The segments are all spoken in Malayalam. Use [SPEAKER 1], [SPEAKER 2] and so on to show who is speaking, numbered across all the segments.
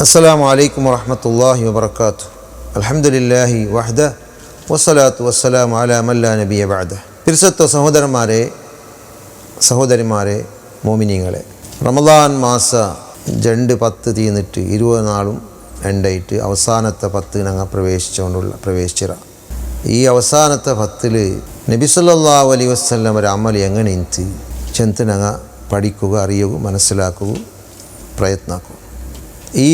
[SPEAKER 1] അസ്സലാമു അലൈക്കും വറഹ്മത്തുള്ളാഹി വബറകാതുഹു. അൽഹംദുലില്ലാഹി വഹ്ദ വസ്സലാത്തു വസ്സലാമു അലാ മൻ ലാ നബിയ ബഅദ. തിരുസത്ത സഹോദരന്മാരെ, സഹോദരിമാരെ, മോമിനീങ്ങളെ, റമദാൻ മാസ 2-10 തീർന്നിട്ട് 20 നാളും ഉണ്ടായിട്ട് അവസാനത്തെ 10 ഞങ്ങൾ പ്രവേശിച്ചിറ. ഈ അവസാനത്തെ 10 നബി സല്ലല്ലാഹു അലൈഹി വസല്ലം ഒരു അമൽ എങ്ങനെ ഇൻത്ത് ചെന്ന് ഞങ്ങൾ പഠിക്കുക, അറിയുക, മനസ്സിലാക്കുക, പ്രയത്നാക്കുക. ഈ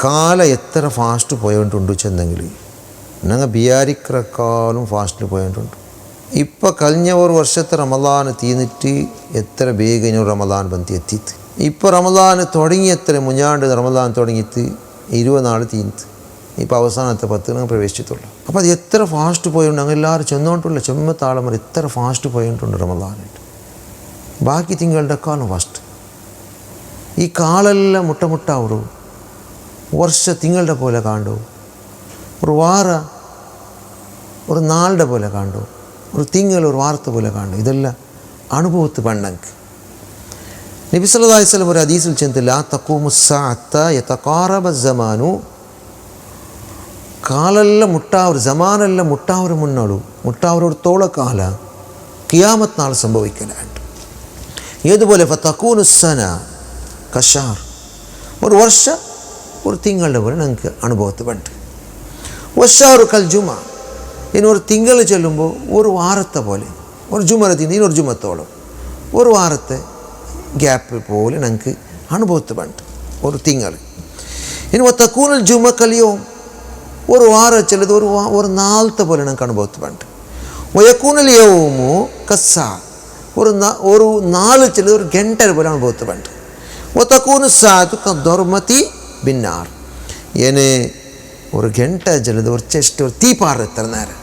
[SPEAKER 1] കാലം എത്ര ഫാസ്റ്റ് പോയിട്ടുണ്ടു ചെന്നെങ്കിൽ ഞങ്ങൾ ബിയാരിക്കറക്കാളും ഫാസ്റ്റിൽ പോയിട്ടുണ്ട്. ഇപ്പം കഴിഞ്ഞ ഒരു വർഷത്തെ റമദാൻ തീർന്നിട്ട് എത്ര വേഗം റമദാൻ ബന്ധി എത്തിത്ത്. ഇപ്പോൾ റമദാൻ തുടങ്ങി എത്ര മുഞ്ഞാണ്ട് റമദാൻ തുടങ്ങിയിട്ട് 20 നാൾ തീർത്ത്. ഇപ്പോൾ അവസാനത്തെ 10 ഞങ്ങൾ പ്രവേശിച്ചിട്ടുള്ളൂ. അപ്പോൾ അത് എത്ര ഫാസ്റ്റ് പോയിട്ടുണ്ട്. ഞങ്ങൾ എല്ലാവരും ചെന്നോണ്ടുള്ള ചെമ്മത്താളമർ എത്ര ഫാസ്റ്റ് പോയിട്ടുണ്ട് റമദാനായിട്ട്. ബാക്കി തിങ്കളുടെ കാലം ഫാസ്റ്റ്. ഈ കാലെല്ലാം മുട്ടമുട്ടാവൂ. വർഷ തിങ്കളുടെ പോലെ കാണ്ടു, ഒരു വാര ഒരു നാളുടെ പോലെ കാണ്ടു, ഒരു തിങ്കൾ ഒരു വാർത്ത പോലെ കാണ്ടു. ഇതെല്ലാം അനുഭവത്ത് പണ്ടക്ക് നബി സല്ലല്ലാഹു അലൈഹി വസല്ലം ഒരു ഹദീസിൽ ചെന്ന് ലാ തഖൂമു സ്സഅത യതഖാറബ സമാനു, കാലെല്ലാം മുട്ടാവർ, സമാനെല്ലാം മുട്ടാവർ മുന്നോളൂ, മുട്ടാവരോട് തോളക്കാല ഖിയാമത്ത് നാൾ സംഭവിക്കലുണ്ട്. ഏതുപോലെ ഫതഖൂനു സന കശാർ, ഒരു വർഷ ഒരു തിങ്കളുടെ പോലെ ഞങ്ങൾക്ക് അനുഭവത്ത് പണ്ട്. വഷാറു കൽ ജുമ, ഇനി ഒരു തിങ്കൾ ചെല്ലുമ്പോൾ ഒരു വാരത്തെ പോലെ, ഒരു ജുമറത്തിന് ഇനി ഒരു ജുമത്തോളം ഒരു വാരത്തെ ഗ്യാപ്പ് പോലെ ഞങ്ങൾക്ക് അനുഭവത്ത് പണ്ട് ഒരു തിങ്കൾ. ഇനി തക്കൂനൽ ജുമ കലിയവും ഒരു വാരം ചെല്ലത് ഒരു നാളത്തെ പോലെ ഞങ്ങൾക്ക് അനുഭവത്ത് പണ്ട്. വയക്കൂനൽ യൗമു കസ്സ, ഒരു നാല് ചെല്ലത് ഒരു ഗಂಟೆ പോലെ അനുഭവത്ത് പണ്ട്. വതക്കൂനു സാഅതു കദ്ദർമതി ബിന്നാർ, ഏനെ ഒരു ഗಂಟೆ ചെല്ലത് ഒരു ചെസ്റ്റ് ഒരു തീപ്പാറ എത്ര നേരം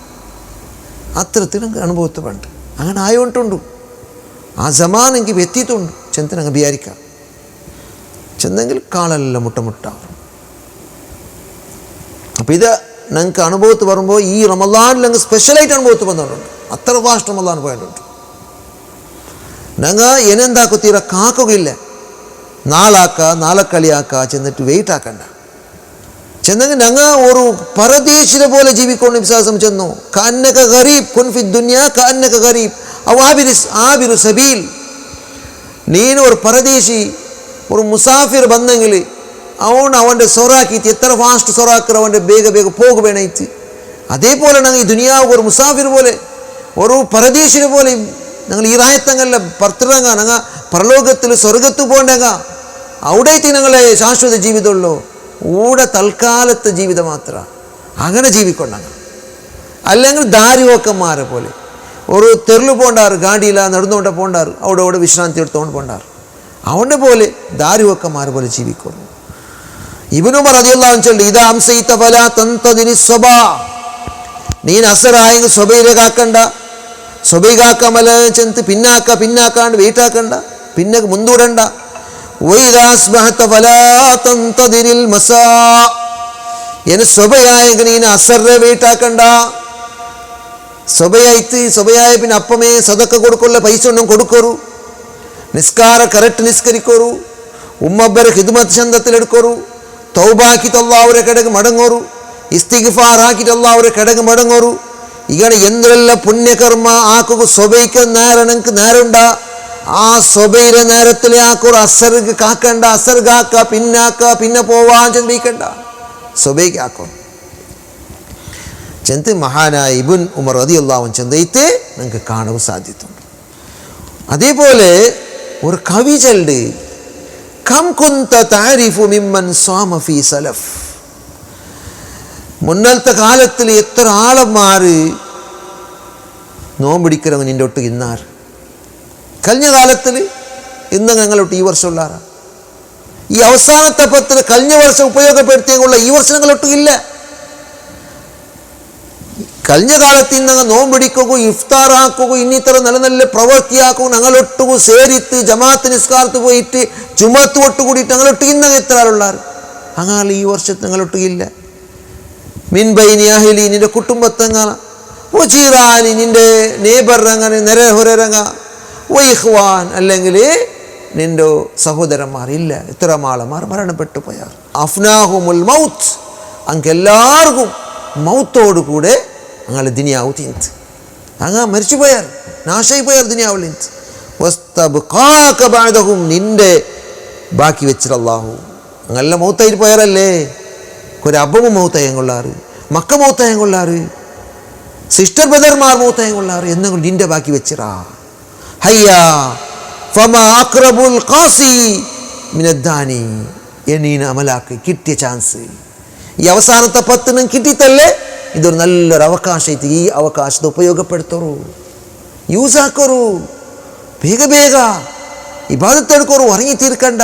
[SPEAKER 1] അത്രത്തിൽ ഞങ്ങൾക്ക് അനുഭവത്ത് പണ്ട്. അങ്ങനെ ആയോണ്ടുണ്ട്. ആ സമാൻ എനിക്ക് എത്തിയിട്ടുണ്ട്. ചെന്ന് ഞങ്ങൾ വിചാരിക്കാം ചെന്നെങ്കിൽ കാലെല്ലാം മുട്ടമുട്ടാവും. അപ്പം ഇത് ഞങ്ങൾക്ക് അനുഭവത്ത് വരുമ്പോൾ ഈ റമദാനിൽ ഞങ്ങൾ സ്പെഷ്യലായിട്ട് അനുഭവത്ത് വന്നിട്ടുണ്ട്. അത്ര ഫാസ്റ്റ് റമദാൻ പോയിട്ടുണ്ട്. ഞങ്ങൾ എന്നെന്താക്കത്തീര കാക്കുകയില്ല, നാളെ കളിയാക്ക ചെന്നിട്ട് വെയിറ്റ് ആക്കണ്ട. ചെന്നെങ്കിൽ ഞങ്ങൾ ഒരു പരദേശിനെ പോലെ ജീവിക്കൊണ്ട് വിശ്വാസം ചെന്നു. കന്നക ഗരീബ് കുൻഫി ദുനിയ കന്നക ഗരീബ് ആബിരു സബീൽ, നീನು ഒരു പരദേശി ഒരു മുസാഫിർ ಬಂದೆങ്കിൽ അവൻ്റെ സൊറാക്കിയിട്ട് എത്ര ഫാസ്റ്റ് സൊറാക്കർ അവൻ്റെ ಬೇಗ പോകുവേണയിത്ത്. അതേപോലെ ഞങ്ങൾ ഈ ദുനിയാവ് ഒരു മുസാഫിർ പോലെ ഒരു പരദേശിനെ പോലെ ഞങ്ങൾ ഈ റായത്തങ്ങല്ല പർത്തിറങ്ങ ഞങ്ങൾ പരലോകത്തിൽ സ്വർഗത്ത് പോകേണ്ടങ്ങ അവിടേക്ക് ഞങ്ങളെ ശാശ്വത ജീവിതമുള്ളൂ. ഊടെ തൽക്കാലത്തെ ജീവിതം മാത്രം അങ്ങനെ ജീവിക്കൊണ്ടങ്ങ. അല്ലെങ്കിൽ ദാരിവക്കന്മാരെ പോലെ ഒരു തെരുള് പോണ്ടാറ്, ഗാഡിയില്ല നടന്നുകൊണ്ട് പോണ്ടാറ്, അവിടെ വിശ്രാന്തി എടുത്തുകൊണ്ട് പോണ്ടാറ്. അവൻ്റെ പോലെ ദാരിവക്കന്മാരെ പോലെ ജീവിക്കുന്നു. ഇബ്നു ഉമർ റളിയല്ലാഹു അൻഹു ചൊല്ലി ഇദാ അംസൈത ഫലാ തൻതദിനി സ്വബാ, നീ അസറായെങ്കിൽ സ്വബൈകാക്കണ്ട, സ്വബൈകാക്കമല ചെന്ന് പിന്നാക്കാണ്ട് വെയിറ്റാക്കണ്ട, പിന്നെ മുന്തൂടണ്ട. സ്വബയായെങ്കിൽ നീ അസറെ വെയിറ്റാക്കണ്ട. സ്വബയായ പിന്നെ അപ്പമേ സദക്ക കൊടുക്കൊള്ള പൈസ ഒന്നും കൊടുക്കരു, നിസ്കാര കറക്റ്റ് നിസ്കരിക്കരു, ഉമ്മബ്ബരെ ഖിദ്മത്ത് ചന്തത്തിലെടുക്കരു, തൗബാക്കിട്ട് അല്ലാഹുവിനെ കടക്ക് മടങ്ങോരു, ഇസ്തിഗ്ഫാർ ആക്കിയിട്ട് അല്ലാഹുവിനെ കടക്ക് മടങ്ങോരു. ഇങ്ങനെ എന്തെല്ല പുണ്യകർമ്മ ആക്കുക സ്വബൈക്ക് നേരം നിങ്ങൾക്ക് നേരമുണ്ട. ആ സ്വബൈരെ നേരത്തിലെ ആക്കൊരു അസർക്ക് കാക്കണ്ട, അസർ കാക്ക പിന്നെ പോവാൻ ചിന്തിക്കണ്ട, സ്വബൈക്ക് ആക്കും. ചെന്ന് മഹാനായ ഇബ്നു ഉമർ റളിയല്ലാഹു അൻഹു ചെന്നൈത്ത് നിങ്ങൾക്ക് കാണുക സാധ്യതയുണ്ട്. അതേപോലെ ഒരു കവി ചൊല്ല് കം കുന്ത തഅരിഫു മിമ്മൻ സ്വാമ ഫീ സലഫ്, മുന്നത്തെ കാലത്തിൽ എത്ര ആളന്മാര് നോമ്പിടിக்கிறവங்க നിൻ്റെ ഒട്ട് ഇന്നാർ. കഴിഞ്ഞ കാലത്തിൽ ഇന്ന് ഞങ്ങളൊട്ട് ഈ വർഷം ഉള്ളാറാ. ഈ അവസാനത്തെ 10 കഴിഞ്ഞ വർഷം ഉപയോഗപ്പെടുത്തിയുള്ള ഈ വർഷം ഞങ്ങളൊട്ട് ഇല്ല. കഴിഞ്ഞ കാലത്ത് ഇന്ന് നോമ്പിടിക്കുക, ഇഫ്താറാക്കുക, ഇന്നിത്ര നല്ല നല്ല പ്രവൃത്തിയാക്കുക, ഞങ്ങളൊട്ടുക സേരിത്ത് ജമാഅത്ത് നിസ്കാരത്ത് പോയിട്ട് ജുമത്ത് ഒട്ടുകൂടിയിട്ട് ഞങ്ങളൊട്ട് ഇന്ന് എത്ര ആളുള്ളാറ്. അങ്ങനെ ഈ വർഷത്ത് ഞങ്ങളൊട്ട് ഇല്ല. മിൻ ബൈനി അഹ്ലി, നിൻ്റെ കുടുംബത്തങ്ങ, വജീറാനി, നിൻ്റെ ನೇಬർ അങ്ങനെ ನೆರೆಹೊರೆರಂಗ, വൈഖ്വാൻ അല്ലെങ്കിൽ നിൻ്റെ സഹോദരന്മാർ ഇല്ല. ഇത്ര ആളന്മാർ മരണപ്പെട്ടു പോയാർ. അഫ്നാഹുമുൽ മൗത്ത്, അങ്ങെല്ലാവർക്കും മൗത്തോടു കൂടെ അങ്ങനെ ദുനിയാവ് തിന്ത് അങ്ങ് മരിച്ചു പോയാൽ നാശമായി പോയാൽ ദുനിയാവിൽ നിന്ത് നിന്റെ ബാക്കി വെച്ചിട്ട് അള്ളാഹു അങ്ങല്ല മൗത്തായിട്ട് പോയാറല്ലേ ഒരു അബ്ബവും മൗത്തായം കൊള്ളാറ്, മക്ക മൗത്തായം കൊള്ളാറ്, സിസ്റ്റർ ബ്രദർമാർ മൗത്തായം കൊള്ളാറ് എന്നും നിന്റെ ബാക്കി വെച്ചിറാ ഹയ്യാ ഫമാ അഖ്റബുൽ ഖാസി മിനദ്ദാനി എന്നീന അമലാക്ക് കിട്ടിയ ചാൻസ് ഈ അവസാനത്തെ 10 കിട്ടിത്തല്ലേ ഇതൊരു നല്ലൊരു അവകാശമായിട്ട് ഈ അവകാശത്തെ ഉപയോഗപ്പെടുത്തറു, യൂസ് ആക്കറു, ಬೇಗ ಬೇಗ ഇബാദത്ത് എടുക്കറു, ഉറങ്ങി തീർക്കണ്ട.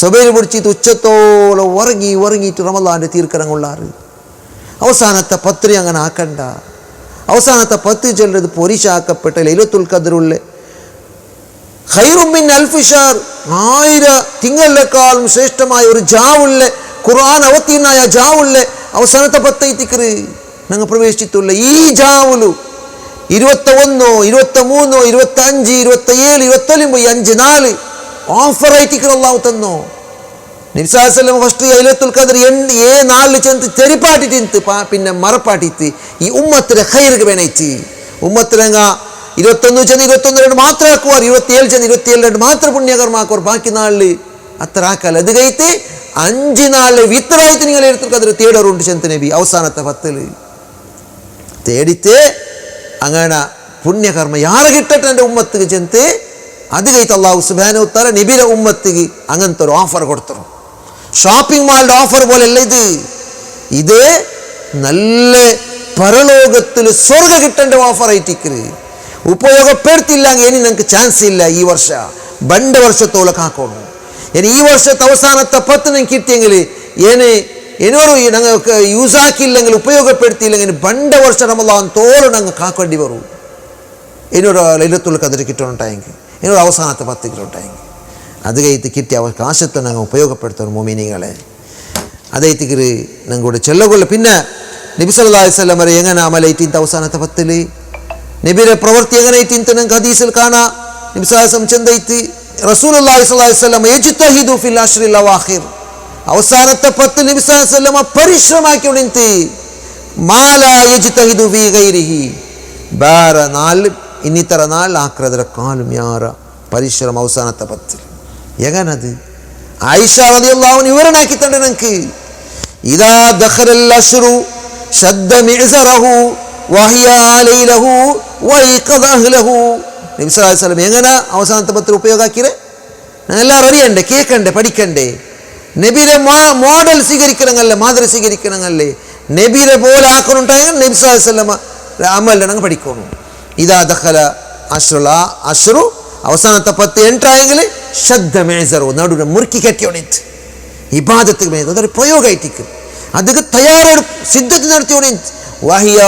[SPEAKER 1] സബേര് പിടിച്ചിട്ട് ഉച്ചത്തോളം ഉറങ്ങിയിട്ട് റമദാൻ്റെ തീർക്കണം കൊള്ളാറ്. അവസാനത്തെ 10 അങ്ങനെ ആക്കണ്ട. അവസാനത്തെ 10 ചൊല്ലത് പൊരിശാക്കപ്പെട്ട ലൈലത്തുൽ ഖദ്റുള്ള ഖൈറും മിൻ അൽഫി ഷഹർ 1000 തിങ്കളിലേക്കാളും ശ്രേഷ്ഠമായ ഒരു ജാവുള്ള ഖുർആൻ അവതീർണായ ജാവുള്ള അവസാനത്തെ 10 തിക്റ് ഞങ്ങൾ പ്രവേശിച്ചിട്ടുള്ള ഈ ജാവുലു 21, 23, 25, 27, 29, 5 ഓഫറായിട്ട് അള്ളാഹു തന്നോ. നബി സല്ലല്ലാഹു അലൈഹി വസല്ലം ഫസ്റ്റ് ലൈലത്തുൽ ഖദ്ർ 4 ചെന്ത് തെരിപ്പാട്ടിട്ട് പിന്നെ മറപ്പാട്ടിട്ട് ഈ ഉമ്മത്തിലെ ഖൈർക്ക് വേണേച്ച് ഉമ്മത്തിലങ്ങ 21 ചെന്ന് 21 മാത്രം ആക്കുവാർ, 27 ചെന്ന് 27 മാത്രം പുണ്യകർമാക്കുവാർ, ബാക്കി നാളിൽ അത്ര ആക്കല്ല. അത് കഴിത്ത് 5 നാളിൽ വിത്തറായിട്ട് നിങ്ങൾ ലൈലത്തുൽ ഖദ്ർ തേടറുണ്ട് ചെന്ത് നബി അവസാനത്തെ 10 തേടിത്ത് അങ്ങനെ പുണ്യകർമ്മ യാറെ കിട്ടട്ടെ എൻ്റെ ഉമ്മത്തിക്ക് ചെന്ത് അത് കഴിത്ത് അള്ളാഹു സുബ്ഹാനഹു വ തആല നബിയുടെ ഉമ്മത്തിക്ക് അങ്ങനത്തെ ഒരു ഓഫർ കൊടുത്തു. ഷോപ്പിംഗ് മാളിൻ്റെ ഓഫർ പോലെയല്ല ഇത് നല്ല പരലോകത്തിൽ സ്വർഗ കിട്ടേണ്ട ഓഫറായിട്ടിക്കര് ഉപയോഗപ്പെടുത്തില്ലെങ്കിൽ ഇനി നിങ്ങൾക്ക് ചാൻസ് ഇല്ല. ഈ വർഷ 2 വർഷത്തോളം കാക്കണം. ഇനി ഈ വർഷത്തെ അവസാനത്തെ 10 കിട്ടിയെങ്കിൽ എന്നോട് ഞങ്ങൾക്ക് യൂസാക്കിയില്ലെങ്കിൽ ഉപയോഗപ്പെടുത്തിയില്ലെങ്കിൽ 2 വർഷം റമദാൻ തോളം ഞങ്ങൾ കാക്കേണ്ടി വരും. എന്നോട് ലൈലത്തുൽ ഖദ്ർ കിട്ടുന്നുണ്ടായെങ്കിൽ എന്നോട് അവസാനത്തെ 10 കിട്ടുന്നുണ്ടായെങ്കിൽ അത് കഴിത്ത് കിട്ടിയ അവകാശത്തെ ഞങ്ങൾ ഉപയോഗപ്പെടുത്തണം മോമിനികളെ. അതേത്തിക്ക് ഞങ്ങളുടെ ചെല്ലകൊള്ള. പിന്നെ നബി സല്ലല്ലാഹു അലൈഹി വസല്ലം വരെ എങ്ങനെ അമലൈറ്റിൻ്റെ അവസാനത്തെ 10 നബിയുടെ പ്രവൃത്തി എങ്ങനെ ഇറ്റിന്ന് നിങ്ങൾക്ക് ഹദീസിൽ കാണാം. നബി സല്ലല്ലാഹു അലൈഹി വസല്ലം ചെന്തൈത്തി റസൂലുള്ളാഹി സ്വല്ലല്ലാഹു അലൈഹി വസല്ലം യജ്തഹിദു ഫിൽ അശ്റിൽ അവാഖിർ അവസാനത്തെ 10 നബി സല്ലല്ലാഹു അലൈഹി വസല്ലം പരിശ്രമാക്കിയോണ്ടിന്ത് മാലാ യജ്തഹിദു ഫീ ഗൈരിഹി വേറെ 4 ಇನ್ನಿತರ 4 ആക്രതര കാലും യാറ പരിശ്രമം അവസാനത്തെ 10 എങ്ങനത് ആയിഷ റളിയല്ലാഹു അൻഹ വിവരണാക്കി തണ്ട നമുക്ക് ഇദാ ദഖലൽ അശ്റു ശദ്ദ മിഅ്സറഹു വഹിയ ലൈലഹു വൈഖദ അഹ്ലഹു നബി സല്ലല്ലാഹു അലൈഹി വസല്ലം എങ്ങനെ അവസാനത്തെ 10 ഉപയോഗാക്കിരെ എല്ലാവരും അറിയണ്ടേ, കേൾക്കണ്ടേ, പഠിക്കണ്ടേ. നബിയുടെ മോഡൽ സ്വീകരിക്കണങ്ങല്ലേ, മാതൃ സ്വീകരിക്കണങ്ങല്ലേ, നബിയുടെ പോലെ ആക്കണുണ്ടായെങ്കിൽ നബി സല്ലല്ലാഹു അലൈഹി വസല്ലം അമലിനെ പഠിക്കണം. ഇതാ ദഖല അശ്റു അവസാനത്തെ 10 എൻട്രായെങ്കിൽ ശദ്ദ മിഅ്സറഹു നടുവിനെ മുറുക്കി കെട്ടിയോണിത്ത് ഇബാദത്ത് അതൊരു പ്രയോഗമായിട്ടിക്ക് അതൊക്കെ തയ്യാറെടുപ്പ് സിദ്ധത്ത് നടത്തിയോണിത്ത് വഹിയ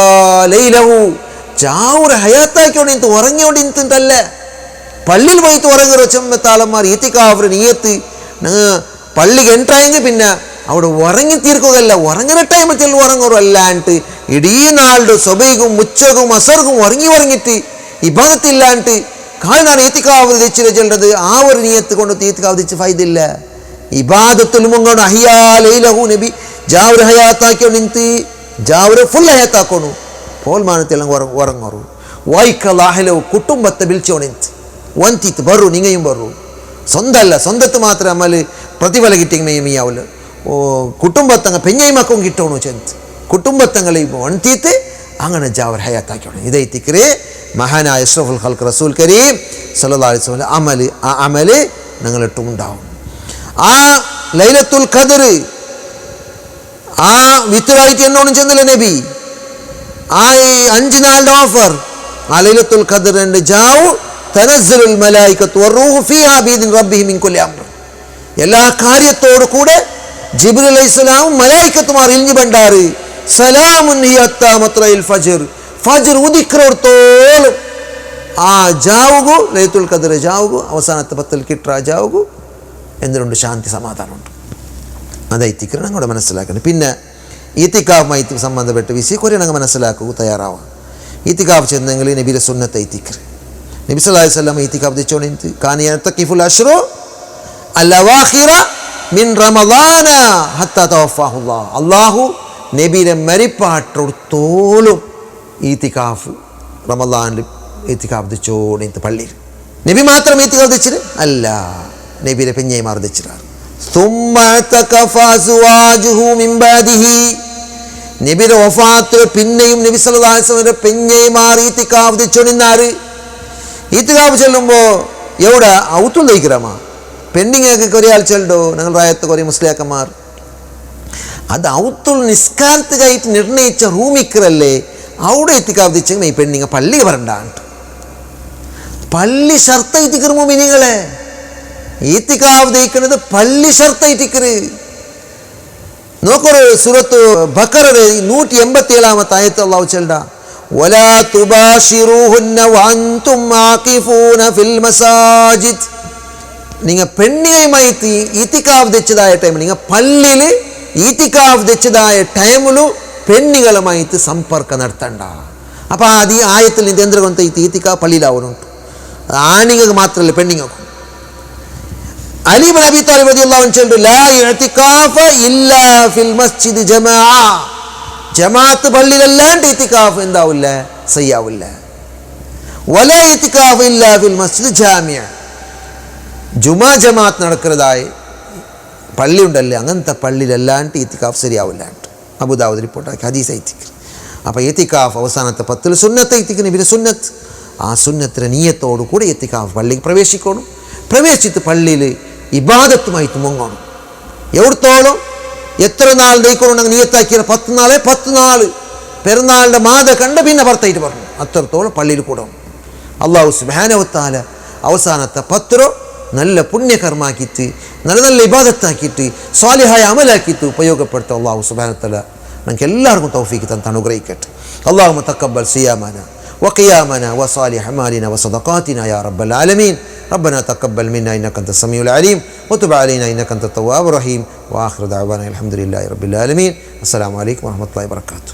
[SPEAKER 1] ലൈലഹു ചാവുര ഹയാത്താക്കിയോണിത്ത് ഉറങ്ങിയോണ്ടിന്തല്ല പള്ളിയിൽ പോയിട്ട് ഉറങ്ങുറോ ചെമ്മത്താളന്മാർ ഈത്തിക്കാവർ നീയത്ത് പള്ളിക്ക് എൻട്രായെങ്കിൽ പിന്നെ അവിടെ ഉറങ്ങി തീർക്കുകയല്ല, ഉറങ്ങുന്ന ടൈമത്തിൽ ഉറങ്ങുറോ അല്ലാണ്ട് ഇടീ നാളുടെ സ്വബൈകും ഉച്ചകും അസർഗും ഉറങ്ങിയിട്ട് ഇബാദത്തില്ലാണ്ട് കാലാണ് ഈത്തിക്കാവ് തെച്ചിട്ട് ചെല്ലുന്നത്. ആ ഒരു നീയത്ത് കൊണ്ട് ഈത്തിക്കാവ് തെച്ച് ഫൈദില്ല. ഇബാദത്തുൽ മുങ്ങോണ്ട് അഹിയാ ലൈലഹു നബി ജാവുര ഹയാത്താക്കിയോണ്ട് നിന്ത് ജാവുര ഫുൾ ഹയാത്താക്കണു പോൽമാനത്തെല്ലാം ഉറങ്ങുറു വായിക്കലാഹലവും കുടുംബത്തെ വിളിച്ചോണിന്ത് ಒಂತಿತ್ತು ಬರ್ರು ನಿಂಗೆയും ಬರ್ರು സ്വന്തമല്ല സ്വന്തത്ത് മാത്രം നമ്മൾ പ്രതിഫല കിട്ടിയെങ്കിൽ മെയ്യാവില്ല കുടുംബത്തങ്ങ പെഞ്ഞൈ മക്കും കിട്ടണു ചെന്ത് കുടുംബത്തങ്ങളെ ഒൺതീത്ത് അങ്ങനെ ജാവർ ഹയാത്താക്കണം. ഇതൈത്തിക്കറേ മഹാനായ അഷ്റഫുൽ ഖൽഖ് റസൂൽ കരീം സല്ലല്ലാഹു അലൈഹി വസല്ലം അമല് ആ അമല് ഞങ്ങളിട്ടും ഉണ്ടാവും. ആ ലൈലത്തുൽ ഖദ്ർ ആ വിത്തറായിട്ട് എന്നോണം ചെന്നില്ല നബി ആ 5 നാളുടെ ഓഫർ ആ ലൈലത്തുൽ ഖദ്റിന്റെ ജാവു തനസ്സലുൽ മലായികത്തു വറൂഹു ഫീഹാ ബിഇദ്നി റബ്ബിഹിം മിൻ കുല്ലി അംർ എല്ലാ കാര്യത്തോടു കൂടെ ജിബ്രീൽ അലൈഹിസ്സലാം മലായികത്തുമാർ ഇൽഞ്ഞു ബണ്ടാറ് സലാമുൻ ഹിയ ഹത്താ മത്ലഇൽ ഫജ്ർ ഫജ്ർ ഉദിക്രോത്തോളം ആ ജാവുകു ലൈലത്തുൽ ഖദ്ർ ജാവുകു അവസാനത്തെ 10 കിട്ട്ര ജാവുകു എന്തിനുണ്ട് ശാന്തി സമാധാനമുണ്ട്. അതായിത്തിക്കണം ഞങ്ങളുടെ മനസ്സിലാക്കണം. പിന്നെ ഈത്തിക്കാവുമായി സംബന്ധപ്പെട്ട് വിഷയം കുറേ ഞങ്ങൾ മനസ്സിലാക്കുക തയ്യാറാവാം. ഈത്തിക്കാവ് ചെന്നെങ്കിൽ നബിയുടെ സുന്നത്ത് ഈത്തിക്കർ നബി സല്ലല്ലാഹു അലൈഹി വസല്ലം ഈത്തിക്കാവ് തെച്ചോണിന്ത് കാനിയ തഖിഫുൽ അശ്റു അൽ അവാഖിറ മിൻ റമളാന ഹത്താ തവഫാഹുല്ലാഹ്. അല്ലാഹു നബിയുടെ മരിപ്പാട്ടോളം ഈത്തിക്കാഫ് റമളാനിൽ ഈത്തിക്കാഫ് ദിച്ചോണ്ട് പള്ളിയിൽ. നബി മാത്രം ഈത്തിക്കാഫ് ദിച്ചിട്ട് അല്ല, നബിയുടെ പെഞ്ഞൈമാർ ദിച്ചിട്ടാണ്. നബിയുടെ വഫാത്ത് പിന്നെയും നബി സല്ലല്ലാഹു അലൈഹി വസല്ലം പെഞ്ഞൈമാർ ഈത്തിക്കാഫ് ദിച്ചോണ്ടിന്നാറ്. ഈത്തിക്കാഫ് ചെല്ലുമ്പോൾ എവിടെ ഔത്തുൽ ദൈക്രമ പെൻഡിങ് ആക്കി കുറേ ആൾ ചെല്ലണ്ടോ, ഞങ്ങൾ റായത്ത് കുറേ മുസ്ലിയാക്കന്മാർ അത് ഔത്തുൽ നിസ്കാരത്തുകായിട്ട് നിർണയിച്ച റൂമിക്കറല്ലേ, അവിടെ എത്തിക്കാവ് ദിച്ചെങ്കിൽ ഈ പെണ്ണിങ്ങ പള്ളി പറണ്ടാണ്ട് പള്ളി ഷർത്തായിട്ടിക്കറ് മോമിനികളെ. ഈത്തിക്കാവ് ദയിക്കുന്നത് പള്ളി ഷർത്തായിട്ടിക്കറ്. നോക്കൊരു സൂറത്ത് ബഖറ 187 ആയത്ത് അല്ലാഹു ചൊല്ലണ്ട, വലാ തുബാശിറൂഹുന്ന വഅൻതും ആഖിഫൂന ഫിൽ മസാജിദ്. നിങ്ങൾ പെണ്ണിയുമായിട്ട് ഈത്തിക്കാവ് തെച്ചതായ ടൈമിൽ, നിങ്ങൾ പള്ളിയിൽ ഈത്തിക്കാവ് തെച്ചതായ ടൈമിൽ പെണ്ണുകളുമായിട്ട് സമ്പർക്കം നടത്തണ്ട. അപ്പോൾ അത് ഈ ആയത്തിൽ ഇത് എന്തുകൊണ്ട് ഈത്തിക്കാവ് പള്ളിയിലാവുന്നുണ്ട്, ആണുങ്ങൾക്ക് മാത്രമല്ല പെണ്ണുങ്ങൾക്കും. അലി ഇബ്നു അബീ ത്വാലിബ് റളിയല്ലാഹു അൻഹു ചൊല്ലുന്നു, ലാ ഇഅ്തികാഫ ഇല്ലാ ഫിൽ മസ്ജിദ് ജമാഅ. ജമാഅത്ത് പള്ളിയിലല്ലാണ്ട് ഈത്തിക്കാഫ് എന്താവില്ല, സയ്യാവില്ല. വലാ ഇഅ്തികാഫ ഇല്ലാ ഫിൽ മസ്ജിദ് ജാമിഅ. ജുമാ ജമാഅത്ത് നടക്കുന്നതായി പള്ളി ഉണ്ടല്ലേ, അങ്ങനത്തെ പള്ളിയിലല്ലാണ്ട് ഈത്തിക്കാഫ് ശരിയാവില്ലാണ്ട് അബൂദാവൂദ് റിപ്പോർട്ടാക്കി ഹദീസ് ഐത്തിക്ക്. അപ്പോൾ ഈത്തിക്കാഫ് അവസാനത്തെ 10 സുന്നത്ത് ഐത്തിക്ക് നബിയുടെ സുന്നത്ത്. ആ സുന്നത്തിൻ്റെ നീയത്തോടു കൂടി ഈത്തിക്കാഫ് പള്ളിക്ക് പ്രവേശിക്കണം. പ്രവേശിച്ച് പള്ളിയിൽ ഇബാദത്തുമായിട്ട് മുങ്ങണം. എവിടത്തോളം എത്ര നാൾ ദയിക്കണം നീയത്താക്കിയ 10 നാളെ 10 നാൾ പെരുന്നാളിൻ്റെ മാത കണ്ട് പിന്നെ ഭർത്തായിട്ട് പറഞ്ഞു അത്രത്തോളം പള്ളിയിൽ കൂടണം. അല്ലാഹു സുബ്ഹാനഹു വ തആല അവസാനത്തെ 10 നല്ല പുണ്യകർമാക്കിയിട്ട് നല്ല നല്ല ഇബാദത്താക്കിയിട്ട് സ്വാലിഹായ അമലാക്കിയിട്ട് ഉപയോഗപ്പെടുത്താൻ അല്ലാഹു സുബ്ഹാനഹു വ തആല നമുക്ക് എല്ലാവർക്കും തൗഫീഖ് തന്ന് അനുഗ്രഹിക്കട്ടെ. അല്ലാഹുമ്മ തഖബ്ബൽ സിയാമന وقيامنا وصالح أعمالنا وصدقاتنا يا رب العالمين. ربنا تقبل منا إنك أنت السميع العليم وتب علينا إنك أنت التواب الرحيم. وآخر دعوانا الحمد لله رب العالمين. السلام عليكم ورحمة الله وبركاته.